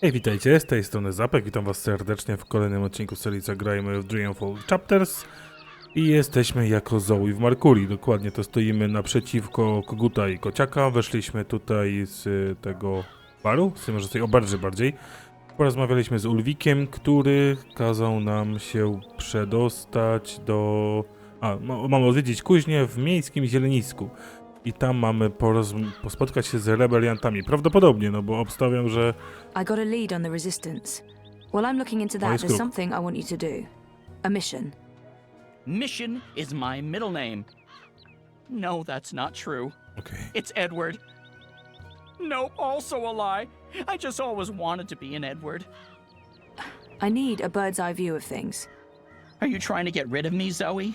Hej, witajcie, z tej strony Zapek, witam was serdecznie w kolejnym odcinku serii Zagrajmy w Dreamfall Chapters i jesteśmy jako Zoe w Merkurii, dokładnie to stoimy naprzeciwko koguta i kociaka, weszliśmy tutaj z tego baru, z tym, że z tej oberży bardziej, porozmawialiśmy z Ulwikiem, który kazał nam się przedostać do... mamy odwiedzić kuźnię w miejskim zielenisku. I tam mamy spotkać się z rebeliantami. Prawdopodobnie, no bo obstawiam, że... I got a lead on the resistance. While I'm looking into that, there's something I want you to do. A mission. Mission is my middle name. No, that's not true. Okay. It's Edward. Nope, also a lie. I just always wanted to be an Edward. I need a bird's eye view of things. Are you trying to get rid of me, Zoe?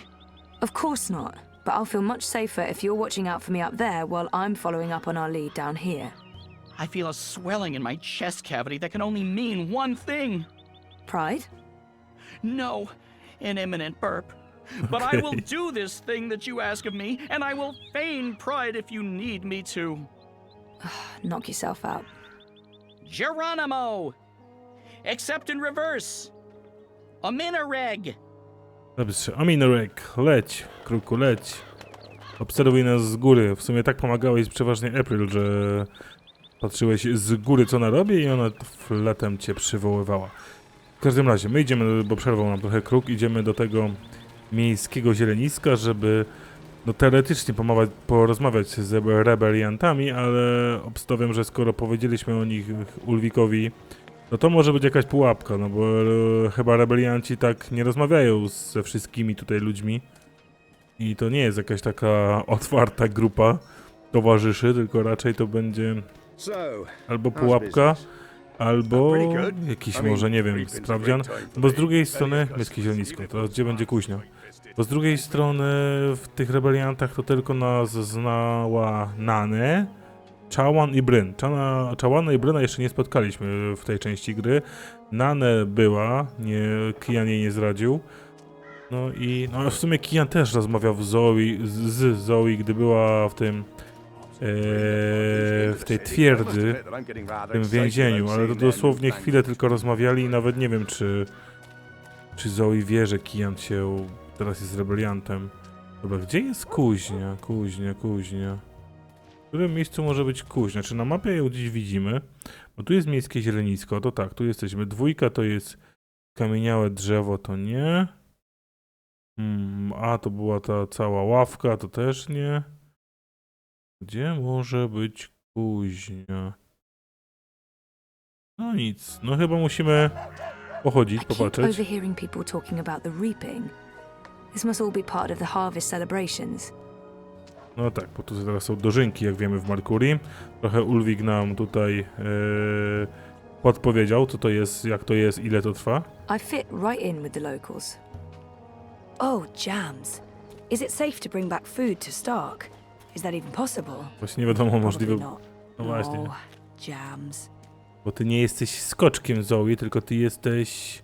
Of course not. But I'll feel much safer if you're watching out for me up there while I'm following up on our lead down here. I feel a swelling in my chest cavity that can only mean one thing. Pride? No, an imminent burp. But I will do this thing that you ask of me, and I will feign pride if you need me to. Knock yourself out. Geronimo! Except in reverse. Aminareg! Dobrze, Aminorek, leć, kruku, leć. Obserwuj nas z góry. W sumie tak pomagałeś przeważnie April, że patrzyłeś z góry, co ona robi i ona fletem cię przywoływała. W każdym razie, my idziemy, bo przerwał nam trochę kruk, idziemy do tego miejskiego zieleniska, żeby no teoretycznie porozmawiać z rebeliantami, ale obstawiam, że skoro powiedzieliśmy o nich Ulwikowi, no to może być jakaś pułapka, no bo chyba rebelianci tak nie rozmawiają ze wszystkimi tutaj ludźmi. I to nie jest jakaś taka otwarta grupa towarzyszy, tylko raczej to będzie albo pułapka, albo jakiś może, nie wiem, sprawdzian. Bo z drugiej strony, miejskie zielenisko, teraz gdzie będzie kuźnia? Bo z drugiej strony w tych rebeliantach to tylko nas znała Anny, Czawan i Bryn. Czałana i Bryna jeszcze nie spotkaliśmy w tej części gry. Anny była, Kian jej nie zdradził. No i w sumie Kian też rozmawiał z Zoe, gdy była w tym w tej twierdzy, w tym więzieniu, ale to dosłownie chwilę tylko rozmawiali i nawet nie wiem, czy Zoe wie, że Kian się teraz jest rebeliantem. Dobra, gdzie jest kuźnia? Kuźnia. W którym miejscu może być kuźnia? Czy na mapie ją gdzieś widzimy? Bo tu jest miejskie zielenisko, to tak, tu jesteśmy. Dwójka to jest kamieniałe drzewo, to nie. A to była ta cała ławka, to też nie. Gdzie może być kuźnia? No nic, no chyba musimy pochodzić, popatrzeć. Overhearing people talking about the reaping. This must all be part of the harvest celebrations. No tak, bo tu teraz są dożynki, jak wiemy, w Merkurii. Trochę Ulwik nam tutaj podpowiedział, co to jest, jak to jest, ile to trwa. I fit right in with the locals. Oh, jams. Is it safe to bring back food to Stark? Is that even possible? Właśnie nie wiadomo, możliwe... No właśnie. Jams. Bo ty nie jesteś skoczkiem, Zoe, tylko ty jesteś...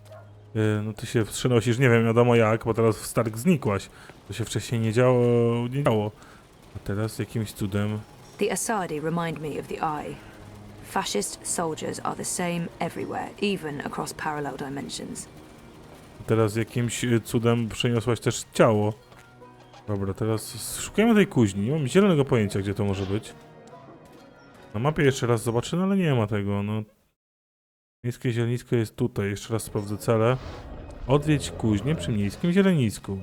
no ty się przenosisz, nie wiem, wiadomo jak, bo teraz w Stark znikłaś. To się wcześniej nie działo. A teraz jakimś cudem... The Asadi remind me of the Eye. Fascist soldiers are the same everywhere, even across parallel dimensions. Teraz jakimś cudem przeniosłaś też ciało. Dobra, teraz szukajmy tej kuźni. Nie mam zielonego pojęcia, gdzie to może być. Na mapie jeszcze raz zobaczę, no ale nie ma tego, no. Miejskie zielenisko jest tutaj. Jeszcze raz sprawdzę cele. Odwiedź kuźnię przy miejskim zielenisku.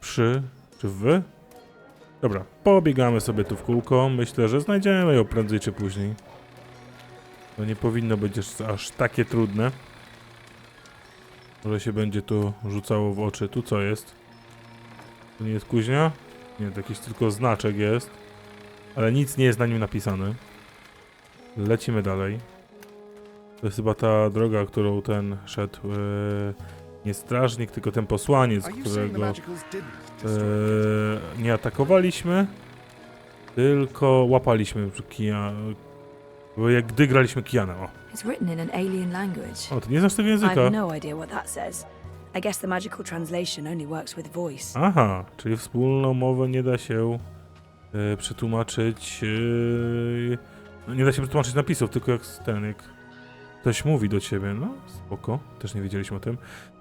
Czy wy? Dobra, pobiegamy sobie tu w kółko. Myślę, że znajdziemy ją prędzej czy później. To nie powinno być aż takie trudne. Może się będzie tu rzucało w oczy. Tu co jest? To nie jest kuźnia? Nie, to jakiś tylko znaczek jest. Ale nic nie jest na nim napisane. Lecimy dalej. To jest chyba ta droga, którą ten szedł nie strażnik, tylko ten posłaniec, którego nie atakowaliśmy, tylko łapaliśmy gdy graliśmy Kianem. It's written in an alien language. O, ty nie znasz tego języka? I have no idea what that says. I guess the magical translation only works with voice. Aha, czyli wspólną mowę nie da się przetłumaczyć. Nie da się przetłumaczyć napisów, tylko jak Ktoś mówi do ciebie, no spoko, też nie wiedzieliśmy o tym.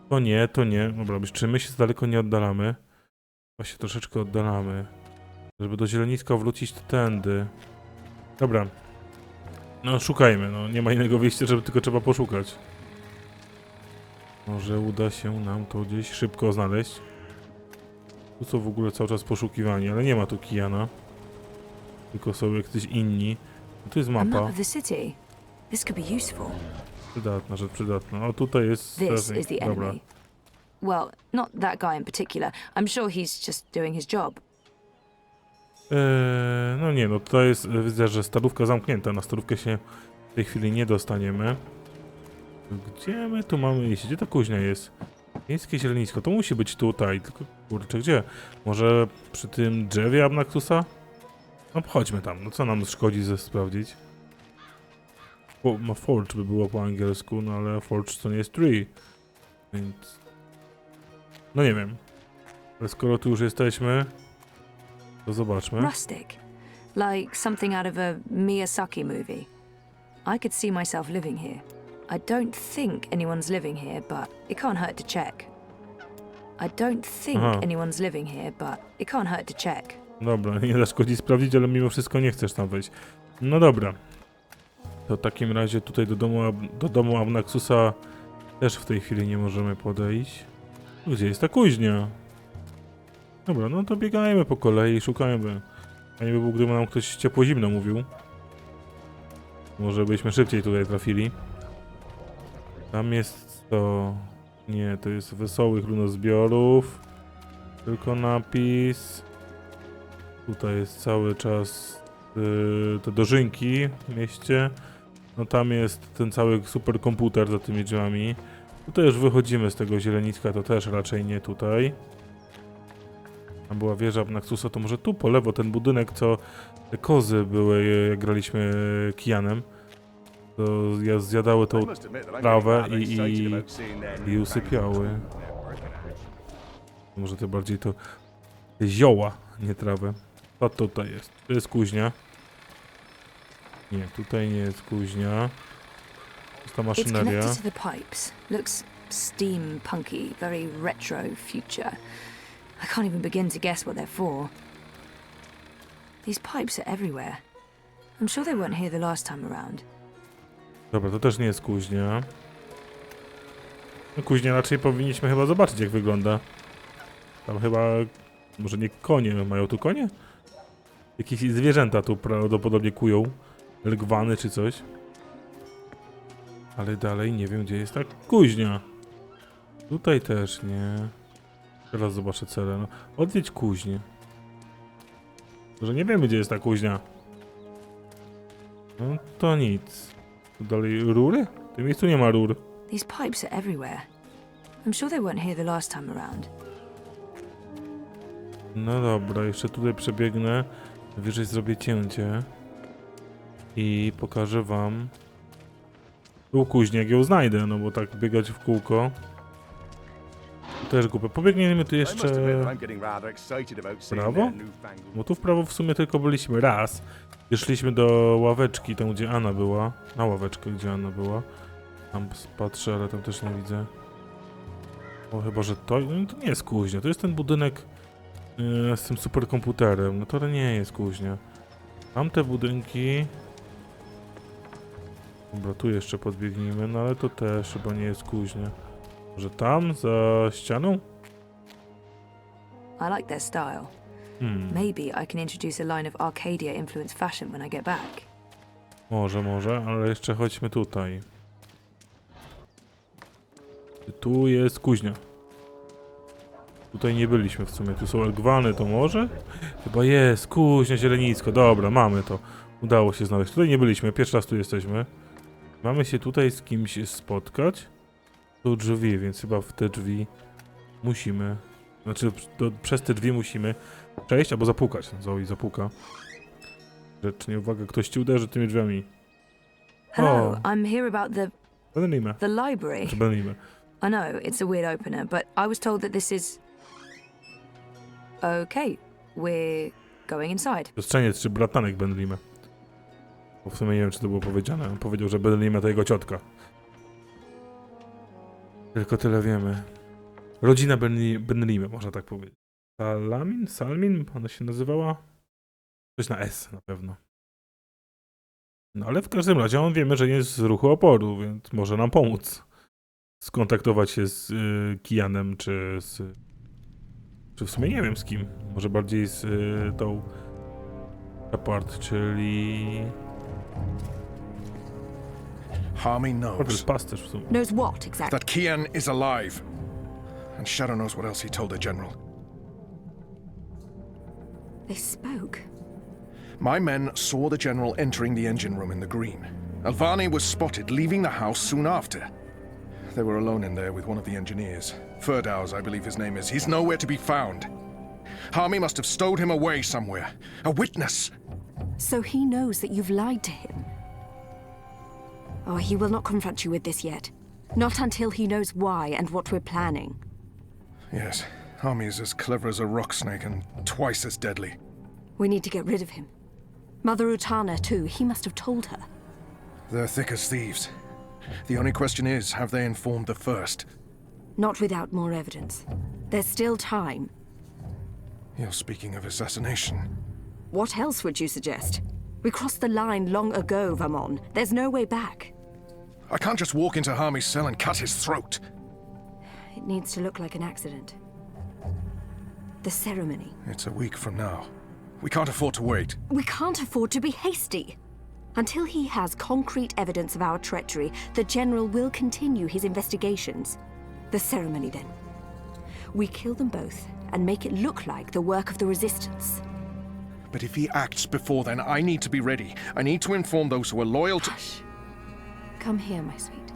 To nie, to nie. Dobra, czy my się za daleko nie oddalamy? Właśnie troszeczkę oddalamy. Żeby do zieleniska wrócić, to tędy. Dobra. No szukajmy, no nie ma innego wyjścia, żeby tylko trzeba poszukać. Może uda się nam to gdzieś szybko znaleźć. Tu są w ogóle cały czas poszukiwani, ale nie ma tu Kiana. Tylko są jacyś inni. Tu jest A map mapa. of the city. This could be useful. Przydatna, rzecz przydatna. O, tutaj jest This strażnik. is the Dobra. enemy. Well, not that guy in particular. I'm sure he's just doing his job. No nie, no to jest, widzę, że starówka zamknięta. Na starówkę się w tej chwili nie dostaniemy. Gdzie my tu mamy iść? Gdzie ta kuźnia jest? Miejskie zielenisko. To musi być tutaj. Tylko kurczę, gdzie? Może przy tym drzewie Abnaktusa? No chodźmy tam. No co nam szkodzi sprawdzić? Forge by było po angielsku, no ale Forge to nie jest tree. Więc... No nie wiem. Ale skoro tu już jesteśmy, to zobaczmy. Rustic. Like something out of a Miyazaki movie. I could see myself living here. I don't think anyone's living here, but it can't hurt to check. I don't think Aha. anyone's living here, but it can't hurt to check. Dobra, nie zaszkodzi sprawdzić, ale mimo wszystko nie chcesz tam wejść. No dobra. To w takim razie tutaj do domu Abnaktusa też w tej chwili nie możemy podejść. Gdzie jest ta kuźnia? Dobra, no to biegajmy po kolei, szukajmy. A nie by było, gdyby nam ktoś ciepło-zimno mówił. Może byśmy szybciej tutaj trafili. Tam jest to... Nie, to jest wesołych runozbiorów. Tylko napis. Tutaj jest cały czas te dożynki w mieście. No tam jest ten cały superkomputer za tymi drzwiami. Tutaj już wychodzimy z tego zieleniska, to też raczej nie tutaj. Tam była wieża Abnaktusa, to może tu po lewo ten budynek, co te kozy były, jak graliśmy Kianem. To zjadały tą trawę i usypiały. Może to bardziej to zioła, nie trawę. To tutaj jest. To jest kuźnia. Nie, tutaj nie jest kuźnia. Jest ta It's maszyneria. connected to the pipes. Looks steampunky, very retro future. I can't even begin to guess what they're for. These pipes are everywhere. I'm sure they weren't here the last time around. Dobra, to też nie jest kuźnia. No kuźnia raczej powinniśmy chyba zobaczyć, jak wygląda. Tam chyba... Może nie konie, mają tu konie? Jakieś zwierzęta tu prawdopodobnie kują. Lgwany czy coś. Ale dalej nie wiem, gdzie jest ta kuźnia. Tutaj też nie. Teraz zobaczę cele. No, odwiedź kuźnię. Że nie wiemy, gdzie jest ta kuźnia. No to nic. Tu dalej rury? W tym miejscu nie ma rur. These pipes are everywhere. I'm sure they weren't here the last time around. No dobra, jeszcze tutaj przebiegnę. Wyżej zrobię cięcie. I pokażę wam tą kuźnię, jak ją znajdę, no bo tak biegać w kółko też głupio. Pobiegniemy tu jeszcze w prawo? Bo tu w prawo w sumie tylko byliśmy raz. Gdy szliśmy do ławeczki, tam gdzie Anna była. Na ławeczkę, gdzie Anna była. Tam patrzę, ale tam też nie widzę. O, chyba, że to... No, to nie jest kuźnia, to jest ten budynek z tym superkomputerem. No to nie jest kuźnia. Tamte budynki... Dobra, tu jeszcze podbiegnijmy, no ale to też chyba nie jest kuźnia. Może tam, za ścianą? I like their style. Maybe I can introduce a line of Arcadia-influenced fashion when I get back. Może, ale jeszcze chodźmy tutaj. Tu jest kuźnia. Tutaj nie byliśmy w sumie, tu są elgwany, to może? Chyba jest, kuźnia, zielenisko, dobra, mamy to. Udało się znaleźć, tutaj nie byliśmy, pierwszy raz tu jesteśmy. Mamy się tutaj z kimś spotkać. Tu drzwi, więc chyba w te drzwi musimy... Znaczy, przez te drzwi musimy przejść albo zapukać. Zoe zapuka. Grzecznie, uwaga, ktoś ci uderzy tymi drzwiami. Hello, Oh. I'm here about Benelime. the library. Czy Benelime? I know, it's a weird opener, but I was told that this is... Okay, we're going inside. Siostrzeniec czy bratanek Benelime. Bo w sumie nie wiem, czy to było powiedziane. On powiedział, że Benelime to jego ciotka. Tylko tyle wiemy. Rodzina Benrimy, można tak powiedzieć. Salmin? Ona się nazywała? Coś na S na pewno. No ale w każdym razie on wiemy, że jest z ruchu oporu, więc może nam pomóc. Skontaktować się z Kianem, czy w sumie nie wiem z kim. Może bardziej z tą Apart, czyli... Harmy Patrz, knows pasterz w sumie. Knows what exactly? that Kian is alive. And Shadow knows what else he told the general. They spoke. My men saw the general entering the engine room in the green. Alvani was spotted leaving the house soon after. They were alone in there with one of the engineers. Firdaus, I believe his name is. He's nowhere to be found. Harmy must have stowed him away somewhere. A witness! So he knows that you've lied to him. Oh, he will not confront you with this yet. Not until he knows why and what we're planning. Yes, Harmy is as clever as a rock snake and twice as deadly. We need to get rid of him. Mother Utana, too. He must have told her. They're thick as thieves. The only question is, have they informed the first? Not without more evidence. There's still time. You're speaking of assassination. What else would you suggest? We crossed the line long ago, Vamon. There's no way back. I can't just walk into Harmy's cell and cut his throat. It needs to look like an accident. The ceremony. It's a week from now. We can't afford to wait. We can't afford to be hasty. Until he has concrete evidence of our treachery, the General will continue his investigations. The ceremony, then. We kill them both and make it look like the work of the Resistance. But if he acts before then, I need to be ready. I need to inform those who are loyal to... Hush. Come here, my sweet.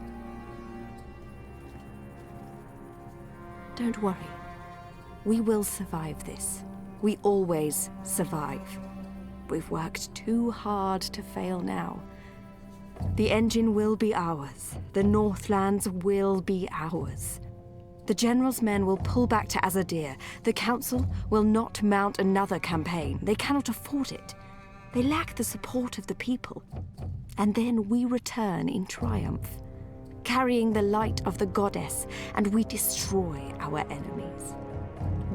Don't worry. We will survive this. We always survive. We've worked too hard to fail now. The engine will be ours. The Northlands will be ours. The General's men will pull back to Azadir. The Council will not mount another campaign. They cannot afford it. They lack the support of the people. And then we return in triumph, carrying the light of the goddess, and we destroy our enemies.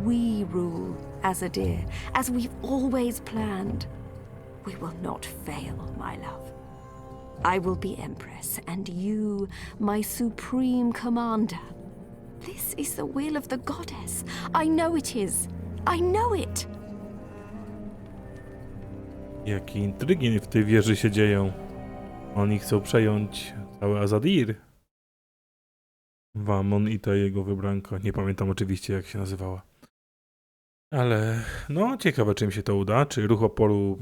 We rule Azadir, as we've always planned. We will not fail, my love. I will be Empress, and you, my supreme commander. This is the will of the goddess. I know it is. I know it. Jakie intrygi w tej wieży się dzieją. Oni chcą przejąć cały Azadir. Wamon i ta jego wybranka. Nie pamiętam oczywiście, jak się nazywała. Ale no, ciekawe, czy im się to uda. Czy ruch oporu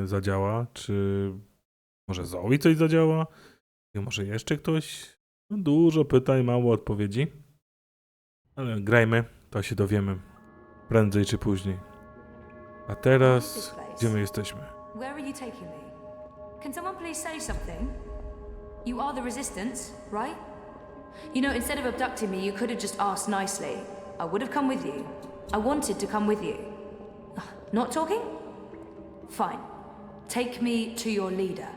zadziała, czy może Zoe coś zadziała, i może jeszcze ktoś. No, dużo pytań, mało odpowiedzi. Ale grajmy, to się dowiemy prędzej czy później. A teraz, gdzie my jesteśmy? Where are you taking me? Can someone please say something? You are the Resistance, right? You know, instead of abducting me, you could have just asked nicely. I would have come with you. I wanted to come with you. Not talking? Fine. Take me to your leader.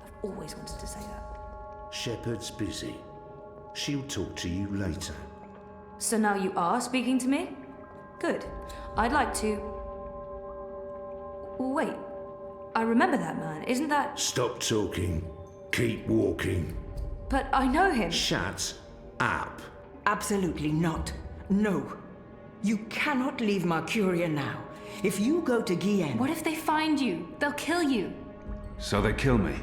I've always wanted to say that. Shepard's busy. She'll talk to you later. So now you are speaking to me? Good. I'd like to... Wait. I remember that man. Isn't that... Stop talking. Keep walking. But I know him. Shut up. Absolutely not. No. You cannot leave Mercuria now. If you go to Gien... What if they find you? They'll kill you. So they kill me.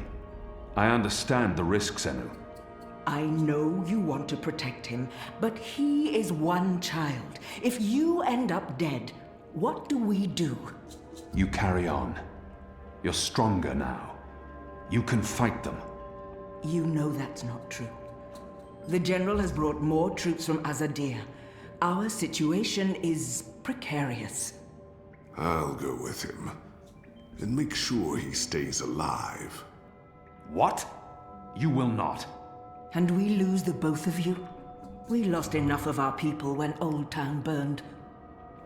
I understand the risks, Enu. I know you want to protect him, but he is one child. If you end up dead, what do we do? You carry on. You're stronger now. You can fight them. You know that's not true. The General has brought more troops from Azadir. Our situation is precarious. I'll go with him and make sure he stays alive. What? You will not. And we lose the both of you? We lost enough of our people when Old Town burned.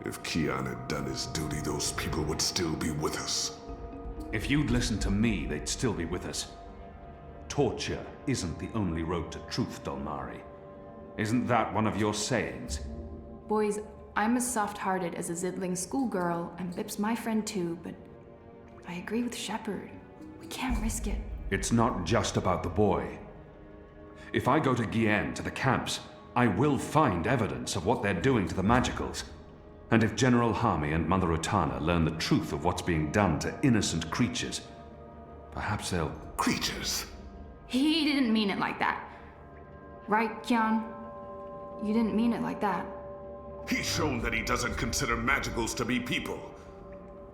If Kian had done his duty, those people would still be with us. If you'd listened to me, they'd still be with us. Torture isn't the only road to truth, Dolmari. Isn't that one of your sayings? Boys, I'm as soft-hearted as a ziddling schoolgirl, and Bip's my friend too, but I agree with Shepard. We can't risk it. It's not just about the boy. If I go to Gien, to the camps, I will find evidence of what they're doing to the magicals. And if General Harmy and Mother Utana learn the truth of what's being done to innocent creatures, perhaps they'll... Creatures. He didn't mean it like that. Right, Kian? You didn't mean it like that. He's shown that he doesn't consider magicals to be people.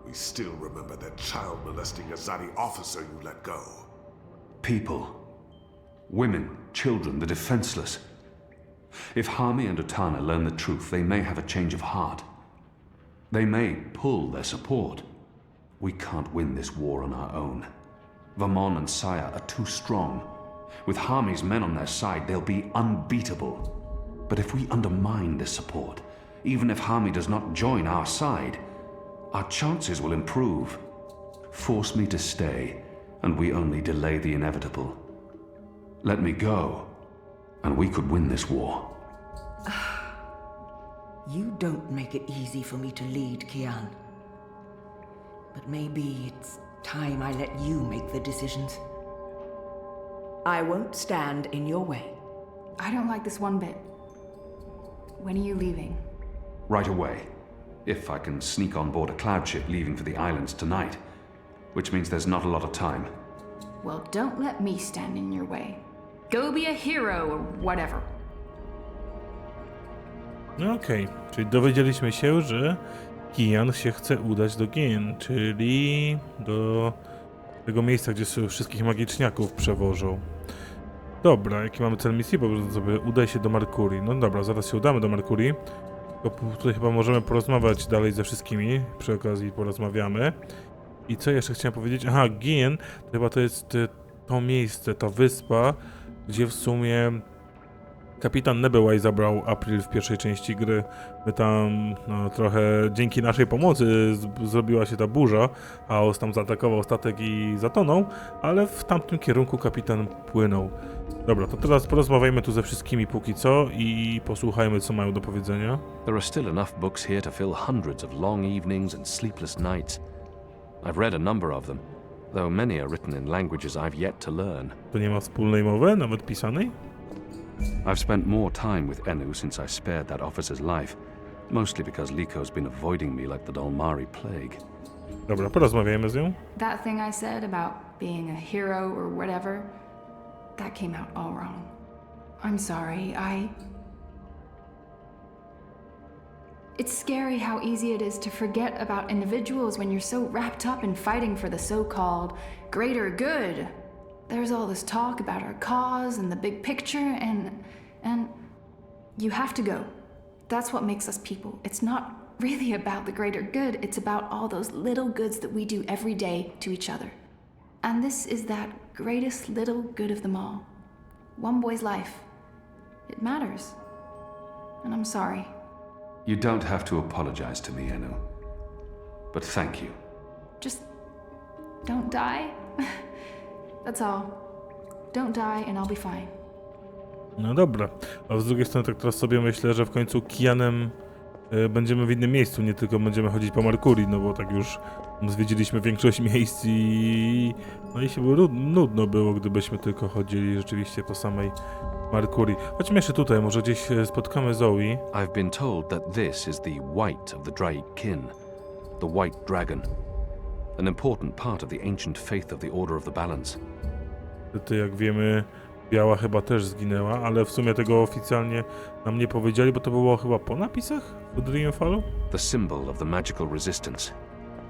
We still remember that child-molesting Azadi officer you let go. People. Women, children, the defenseless. If Harmy and Utana learn the truth, they may have a change of heart. They may pull their support. We can't win this war on our own. Vamon and Saya are too strong. With Harmy's men on their side, they'll be unbeatable. But if we undermine this support, even if Harmy does not join our side, our chances will improve. Force me to stay, and we only delay the inevitable. Let me go, and we could win this war. You don't make it easy for me to lead, Kian. But maybe it's time I let you make the decisions. I won't stand in your way. I don't like this one bit. When are you leaving? Right away. If I can sneak on board a cloud ship leaving for the islands tonight. Which means there's not a lot of time. Well, don't let me stand in your way. Go be a hero or whatever. No okej, czyli dowiedzieliśmy się, że Kian się chce udać do Gien, czyli do tego miejsca, gdzie wszystkich magiczniaków przewożą. Dobra, jaki mamy cel misji? Po prostu sobie udaj się do Merkurii. No dobra, zaraz się udamy do Merkurii. Tutaj chyba możemy porozmawiać dalej ze wszystkimi. Przy okazji porozmawiamy. I co jeszcze chciałem powiedzieć? Aha, Gien to chyba to jest to miejsce, ta wyspa, gdzie w sumie kapitan Nebelwhite zabrał April w pierwszej części gry. My tam trochę dzięki naszej pomocy zrobiła się ta burza, Chaos tam zaatakował statek i zatonął, ale w tamtym kierunku kapitan płynął. Dobra, to teraz porozmawiajmy tu ze wszystkimi póki co i posłuchajmy, co mają do powiedzenia. There are still enough books here to fill hundreds of long evenings and sleepless nights. I've read a number of them, though many are written in languages I've yet to learn. To nie ma wspólnej mowy, nawet pisanej? I've spent more time with Enu since I spared that officer's life, mostly because Liko's been avoiding me like the Dolmari plague. Dobra, porozmawiajmy z nią. That thing I said about being a hero or whatever, that came out all wrong. I'm sorry, It's scary how easy it is to forget about individuals when you're so wrapped up in fighting for the so-called greater good. There's all this talk about our cause and the big picture, and you have to go. That's what makes us people. It's not really about the greater good, it's about all those little goods that we do every day to each other. And this is that greatest little good of them all. One boy's life. It matters. And I'm sorry. You don't have to apologize to me, Enu. But thank you. Just don't die. That's all. Don't die and I'll be fine. No dobra, a z drugiej strony tak teraz sobie myślę, że w końcu Kianem będziemy w innym miejscu, nie tylko będziemy chodzić po Merkurii, no bo tak już zwiedziliśmy większość miejsc i no i się nudno było, gdybyśmy tylko chodzili rzeczywiście po samej Merkurii. Chodźmy jeszcze tutaj, może gdzieś spotkamy Zoe. I've been told that this is the white of the Drake kin, the white dragon, an important part of the ancient faith of the Order of the Balance. Jak wiemy, biała chyba też zginęła, ale w sumie tego oficjalnie nam nie powiedzieli, bo to było chyba po napisach w Dreamfallu? The symbol of the magical resistance.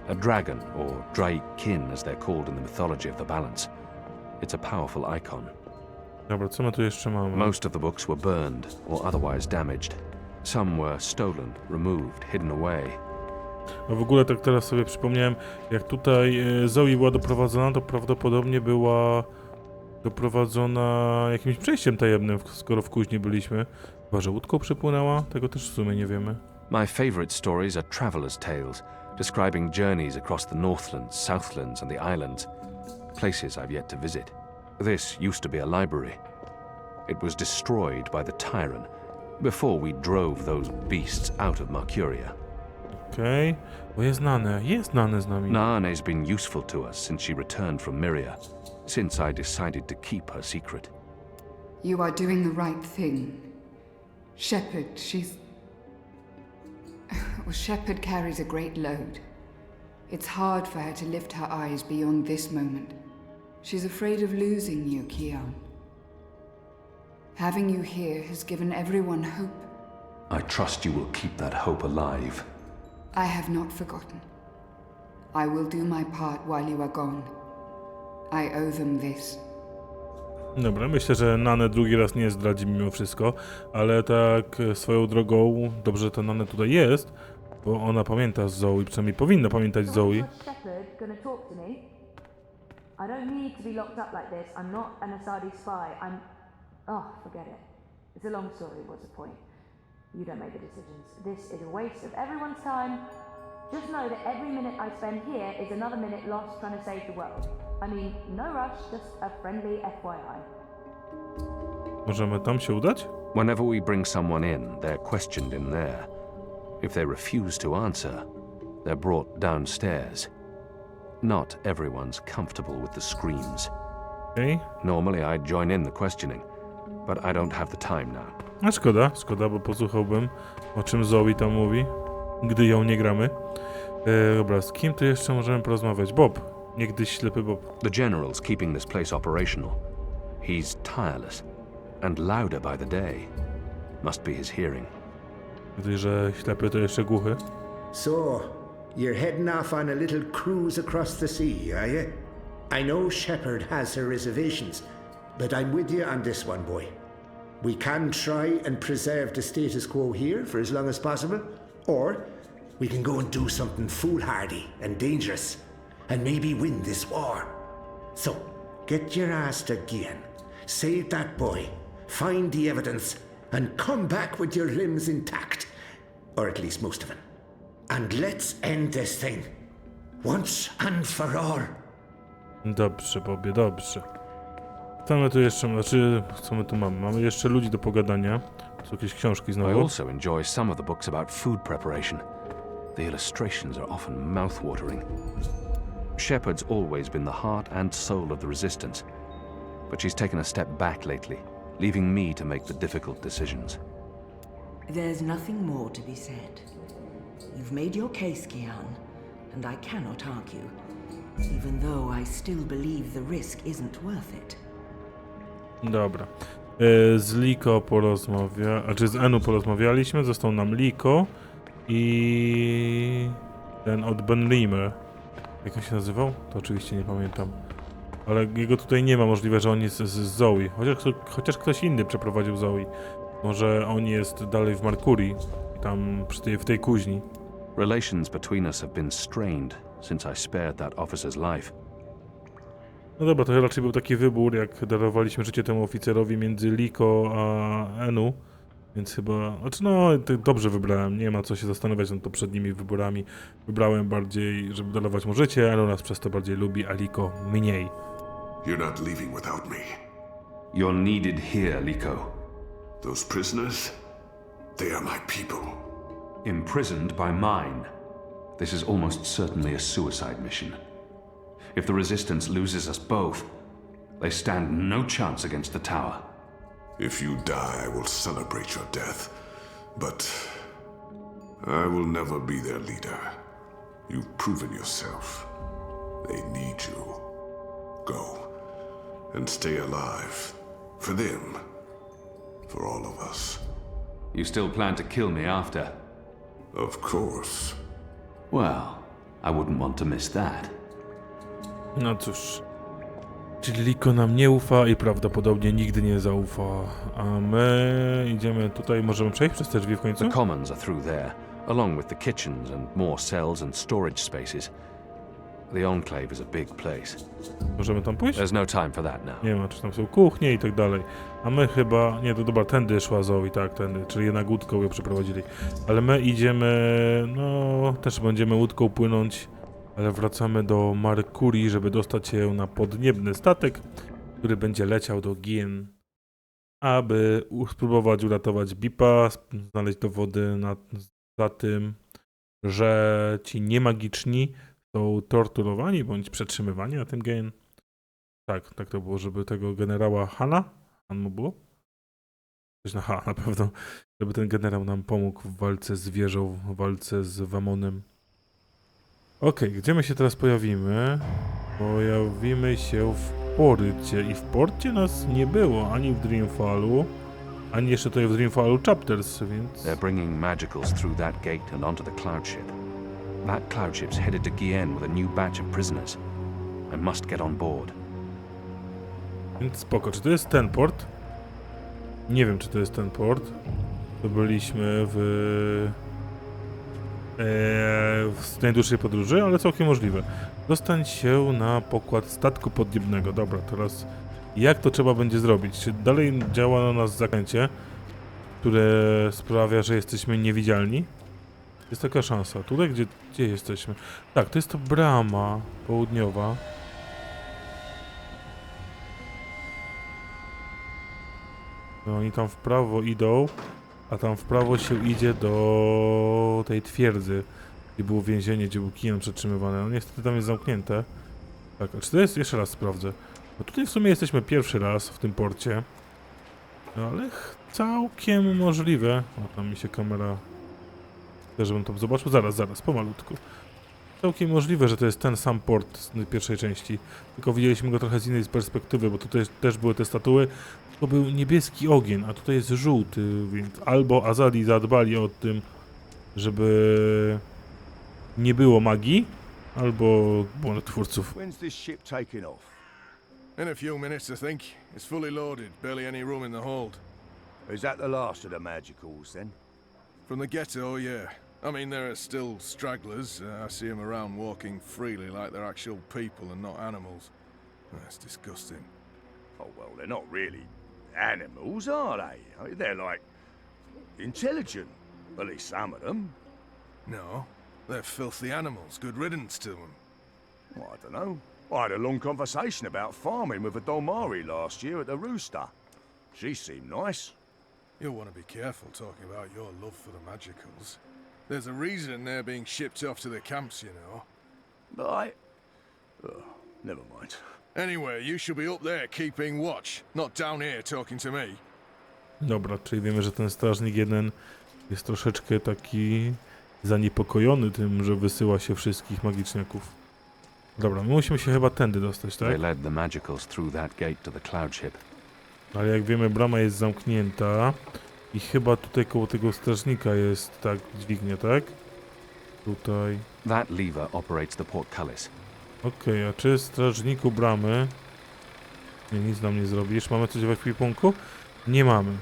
A dragon, or Drake kin as they're called in the mythology of the Balance. It's a powerful icon. Dobra, co my tu jeszcze mamy? Most of the books were burned or otherwise damaged. Some were stolen, removed, hidden away. A w ogóle tak teraz sobie przypomniałem, jak tutaj Zoe była doprowadzona, to prawdopodobnie była doprowadzona jakimś przejściem tajemnym, skoro w kuźni byliśmy. Chyba, że łódką przypłynęła? Tego też w sumie nie wiemy. My favorite stories are travelers' tales, describing journeys across the Northlands, Southlands and the islands, places I've yet to visit. This used to be a library. It was destroyed by the tyrant before we drove those beasts out of Mercuria. Okej, bo jest Nane z nami. Nane's been useful to us since she returned from Myria, since I decided to keep her secret. You are doing the right thing. Shepard, well, Shepard carries a great load. It's hard for her to lift her eyes beyond this moment. She's afraid of losing you, Kian. Having you here has given everyone hope. I trust you will keep that hope alive. I have not forgotten. I will do my part while you are gone. I owe them this. Dobra, myślę, że Nane drugi raz nie zdradzi mimo wszystko, ale tak swoją drogą, dobrze, że ta Nane tutaj jest, bo ona pamięta Zoe, przynajmniej powinna pamiętać Zoe. Shepard gonna talk to me? I don't need to be locked up like this. I'm not an Asadi spy. Oh, forget it. It's a long story. What's the point? You don't make the decisions. This is a waste of everyone's time. Just know that every minute I spend here is another minute lost trying to save the world. I mean, no rush, just a friendly FYI. Możemy tam się udać? Whenever we bring someone in, they're questioned in there. If they refuse to answer, they're brought downstairs. Not everyone's comfortable with the screams. Okej. Normally I'd join in the questioning, but I don't have the time now. A szkoda, bo posłuchałbym, o czym Zoe tam mówi, gdy ją nie gramy. Dobra, z kim tu jeszcze możemy porozmawiać? Bob. Niegdyś ślepy Bob. The general's keeping this place operational. He's tireless and louder by the day. Must be his hearing. Gdy, że ślepy to jeszcze głuchy. So, you're heading off on a little cruise across the sea, are you? I know Shepard has her reservations, but I'm with you on this one, boy. We can try and preserve the status quo here for as long as possible, or we can go and do something foolhardy and dangerous, and maybe win this war. So, get your ass to Gian, save that boy, find the evidence, and come back with your limbs intact, or at least most of them. And let's end this thing, once and for all. Dobrze, Bobie, dobrze. Co my tu jeszcze, co my tu mamy? Mamy jeszcze ludzi do pogadania. Są jakieś książki I znowu. also enjoy some of the books about food preparation. The illustrations are often mouth-watering. Shepard's always been the heart and soul of the Resistance, but she's taken a step back lately, leaving me to make the difficult decisions. There's nothing more to be said. You've made your case, Kian, and I cannot argue, even though I still believe the risk isn't worth it. Dobra. Z Liko z Enu porozmawialiśmy, został nam Liko i ten od Benlimer. Jak on się nazywał? To oczywiście nie pamiętam. Ale jego tutaj nie ma, możliwe, że on jest z Zoe. Chociaż ktoś inny przeprowadził Zoe. Może on jest dalej w Mercurii, tam w tej kuźni. Relations between us have been strained since I spared that officer's life. No dobra, to raczej był taki wybór, jak darowaliśmy życie temu oficerowi między Liko a Enu. Więc chyba, dobrze wybrałem, nie ma co się zastanawiać nad poprzednimi wyborami. Wybrałem bardziej, żeby darować mu życie, Enu nas przez to bardziej lubi, a Liko mniej. You're not leaving without me. You're needed here, Liko. Those prisoners, they are my people. Imprisoned by mine. This is almost certainly a suicide mission. If the Resistance loses us both, they stand no chance against the tower. If you die, I will celebrate your death, but I will never be their leader. You've proven yourself. They need you. Go, and stay alive. For them. For all of us. You still plan to kill me after? Of course. Well, I wouldn't want to miss that. No cóż. Czyli Liko nam nie ufa i prawdopodobnie nigdy nie zaufa. A my idziemy tutaj, możemy przejść przez te drzwi w końcu? The commons are through there, along with the kitchens and more cells and storage spaces. The Enclave is a big place. Możemy tam pójść? There's no time for that now. Nie ma, czy tam są kuchnie i tak dalej. A my chyba, nie, to dobra, tędy szła Zoe, tak, tędy, czyli jednak łódką ją przeprowadzili. Ale my idziemy, też będziemy łódką płynąć, ale wracamy do Mercurii, żeby dostać się na podniebny statek, który będzie leciał do Gien. aby spróbować uratować Bipa, znaleźć dowody za tym, że ci niemagiczni są torturowani bądź przetrzymywani na tym gen. Tak to było, żeby tego generała Han mu było? Coś na H na pewno. Żeby ten generał nam pomógł w walce z wieżą, w walce z Wamonem. Okej, gdzie my się teraz pojawimy? Pojawimy się w porcie i w porcie nas nie było ani w Dreamfallu, ani jeszcze tutaj w Dreamfall Chapters, więc... They're bringing magicals through that gate and onto the cloud ship. That cloud ship's headed to Gien with a new batch of prisoners. I must get on board. Więc spoko, czy to jest ten port? Nie wiem, czy to jest ten port. To byliśmy w Najdłuższej Podróży, ale całkiem możliwe. Dostań się na pokład statku podniebnego. Dobra, teraz jak to trzeba będzie zrobić? Czy dalej działa na nas zaklęcie, które sprawia, że jesteśmy niewidzialni? Jest taka szansa. Tutaj, gdzie jesteśmy? Tak, to jest to brama południowa. No, oni tam w prawo idą, a tam w prawo się idzie do tej twierdzy, gdzie było więzienie, gdzie był Kian przetrzymywany. No niestety tam jest zamknięte. Tak, a czy to jest? Jeszcze raz sprawdzę. No tutaj w sumie jesteśmy pierwszy raz w tym porcie. No ale całkiem możliwe. O, tam mi się kamera... Też żebym to zobaczył. Zaraz, pomalutku. Całkiem możliwe, że to jest ten sam port z pierwszej części. Tylko widzieliśmy go trochę z innej perspektywy, bo tutaj też były te statuły. To był niebieski ogień, a tutaj jest żółty, więc albo Azali zadbali o tym, żeby nie było magii, albo błąd twórców. When's this ship taking off? In a few minutes, I think. It's fully loaded, barely any room in the hold. Is that the last of the magicals, then? From the ghetto, yeah. I mean, there are still stragglers. I see them around walking freely like they're actual people and not animals. That's disgusting. Oh, well, they're not really animals, are they? They're like intelligent. At least some of them. No, they're filthy animals. Good riddance to them. Well, I don't know. I had a long conversation about farming with a Dolmari last year at the Rooster. She seemed nice. You'll want to be careful talking about your love for the magicals. There's a reason they're being shipped off to the camps, you know. But oh, never mind. Anyway, you should be up there keeping watch, not down here talking to me. Dobra, czyli wiemy, że ten strażnik jeden jest troszeczkę taki zaniepokojony tym, że wysyła się wszystkich magiczniaków. Dobra, my musimy się chyba tędy dostać, tak? They led the magicals through that gate to the cloud ship. Ale jak wiemy, brama jest zamknięta i chyba tutaj koło tego strażnika jest tak dźwignia, tak? Tutaj. That lever operates the portcullis. Okej, a czy strażniku bramy? Nie, nic nam nie zrobisz. Mamy coś w ekwipunku? Nie mamy.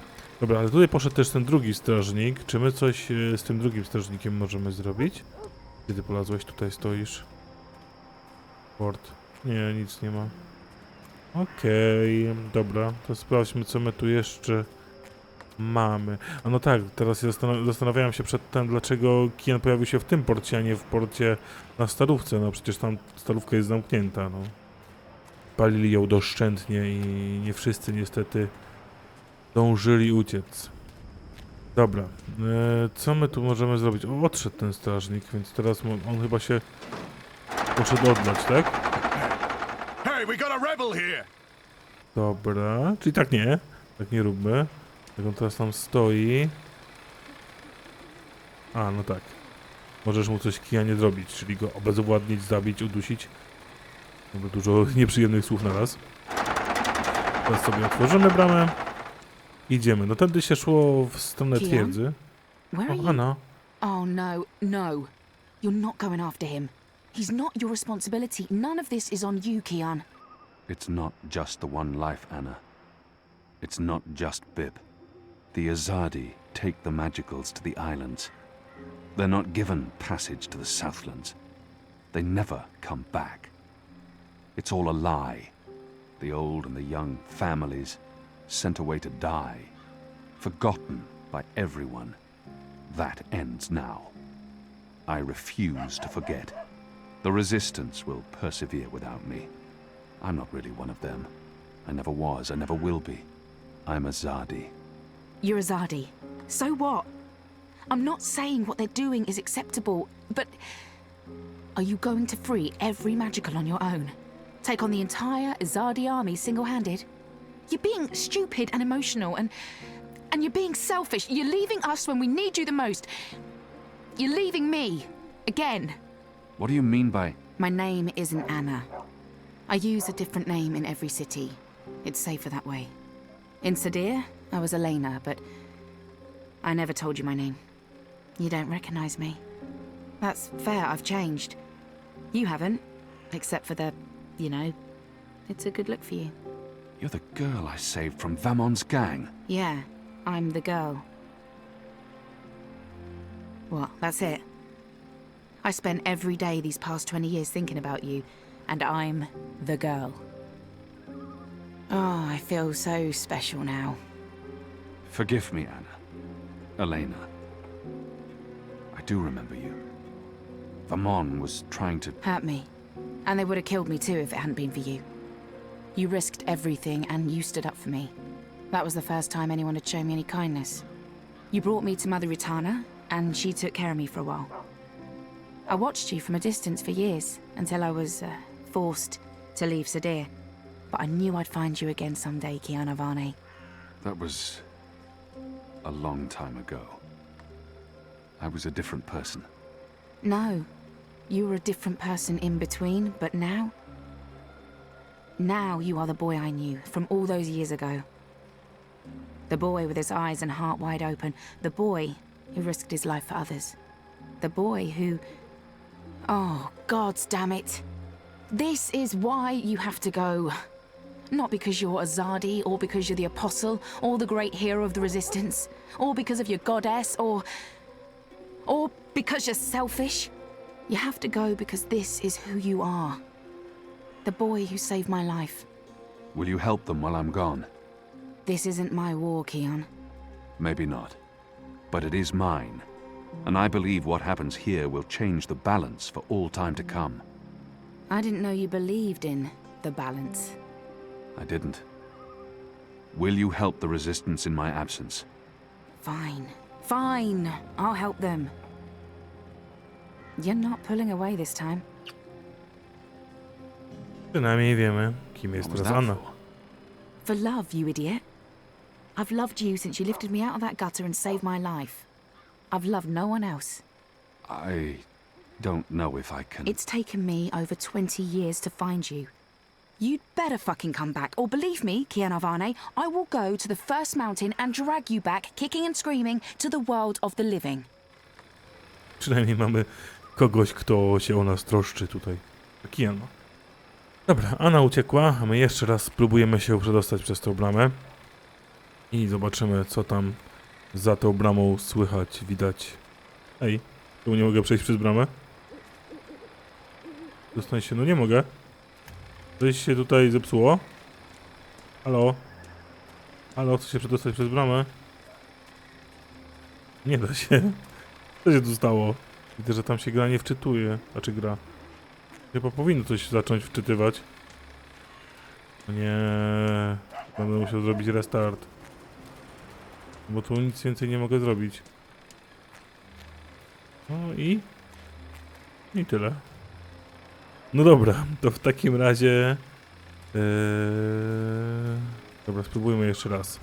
Dobra, ale tutaj poszedł też ten drugi strażnik. Czy my coś z tym drugim strażnikiem możemy zrobić? Gdzie ty polazłeś? Tutaj stoisz. Port. Nie, nic nie ma. Okej, dobra. To sprawdźmy, co my tu jeszcze mamy. A no tak, teraz ja zastanawiałem się przedtem, dlaczego Kian pojawił się w tym porcie, a nie w porcie na starówce. No przecież tam starówka jest zamknięta, no. Palili ją doszczętnie i nie wszyscy niestety dążyli uciec. Dobra, co my tu możemy zrobić? O, odszedł ten strażnik, więc teraz on chyba się poszedł oddać, tak? Hey, we got a rebel here! Dobra, czyli tak nie róbmy. Jak on teraz tam stoi. A, no tak. Możesz mu coś Kianie zrobić, czyli go obezwładnić, zabić, udusić. Dobra, dużo nieprzyjemnych słów na raz. Teraz sobie otworzymy bramę. Idziemy. No tędy się szło w stronę Kian? twierdzy. Where are O, you? Anna. Oh no, no. You're not going after him. He's not your responsibility. None of this is on you, Kian. It's not just the one life, Anna. It's not just Bib. The Azadi take the magicals to the islands. They're not given passage to the Southlands. They never come back. It's all a lie. The old and the young families sent away to die, forgotten by everyone. That ends now. I refuse to forget. The Resistance will persevere without me. I'm not really one of them. I never was, I never will be. I'm a Zadi. You're a Zadi. So what? I'm not saying what they're doing is acceptable, but are you going to free every magical on your own? Take on the entire Zadi army single-handed? You're being stupid and emotional, and you're being selfish. You're leaving us when we need you the most. You're leaving me. Again. What do you mean by... My name isn't Anna. I use a different name in every city. It's safer that way. In Sadir, I was Elena, but I never told you my name. You don't recognize me. That's fair, I've changed. You haven't, except for the, you know, it's a good look for you. You're the girl I saved from Vamon's gang. Yeah, I'm the girl. What, that's it? I spent every day these past 20 years thinking about you, and I'm the girl. Oh, I feel so special now. Forgive me, Anna. Elena. I do remember you. Vamon was trying to... Hurt me. And they would have killed me too if it hadn't been for you. You risked everything and you stood up for me. That was the first time anyone had shown me any kindness. You brought me to Mother Ritana, and she took care of me for a while. I watched you from a distance for years, until I was forced to leave Sadir. But I knew I'd find you again someday, Kiana Varney. That was... a long time ago. I was a different person. No. You were a different person in between, but now... Now you are the boy I knew, from all those years ago. The boy with his eyes and heart wide open. The boy who risked his life for others. The boy who... Oh, gods damn it. This is why you have to go. Not because you're a Zadi, or because you're the Apostle, or the great hero of the Resistance, or because of your goddess, or because you're selfish. You have to go because this is who you are. The boy who saved my life. Will you help them while I'm gone? This isn't my war, Kian. Maybe not. But it is mine. And I believe what happens here will change the balance for all time to come. I didn't know you believed in the balance. I didn't. Will you help the Resistance in my absence? Fine. Fine. I'll help them. You're not pulling away this time. Przynajmniej wiemy, kim jest teraz Anna. For love, you idiot. I've loved you since you lifted me out of that gutter and saved my life. I've loved no one else. I don't know if I can... It's taken me over 20 years to find you. You'd better fucking come back, or believe me, Kiana Varney, I will go to the first mountain and drag you back, kicking and screaming, to the world of the living. Przynajmniej mamy kogoś, kto się o nas troszczy tutaj. Kiana. Dobra, Anna uciekła, a my jeszcze raz spróbujemy się przedostać przez tą bramę. I zobaczymy, co tam za tą bramą słychać, widać. Ej, tu nie mogę przejść przez bramę? Dostań się, no nie mogę. Coś się tutaj zepsuło? Halo? Halo, chcę się przedostać przez bramę? Nie da się. Co się tu stało? Widzę, że tam się gra nie wczytuje. Znaczy gra. Chyba powinno coś zacząć wczytywać. Nie. Będę musiał zrobić restart. Bo tu nic więcej nie mogę zrobić. No i... I tyle. No dobra, to w takim razie... Dobra, spróbujmy jeszcze raz.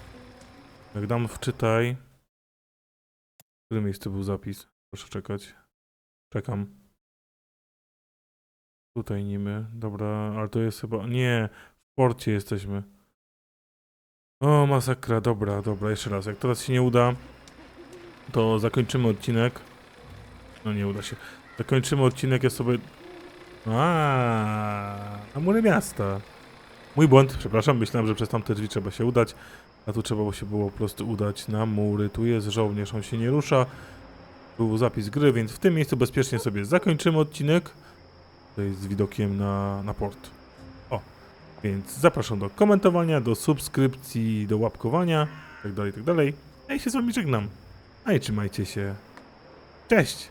Jak dam wczytaj... W którym miejscu był zapis? Proszę czekać. Czekam. Tutaj niby. Dobra, ale to jest chyba... Nie, w porcie jesteśmy. O, masakra. Dobra, dobra, jeszcze raz. Jak teraz się nie uda, to zakończymy odcinek. No nie uda się. Zakończymy odcinek, ja sobie... na mury miasta. Mój błąd, przepraszam, myślałem, że przez tamte drzwi trzeba się udać, a tu trzeba się było po prostu udać na mury. Tu jest żołnierz, on się nie rusza. Był zapis gry, więc w tym miejscu bezpiecznie sobie zakończymy odcinek. To jest z widokiem na port. O, więc zapraszam do komentowania, do subskrypcji, do łapkowania, tak dalej, tak dalej. Ja się z wami żegnam. A i trzymajcie się. Cześć!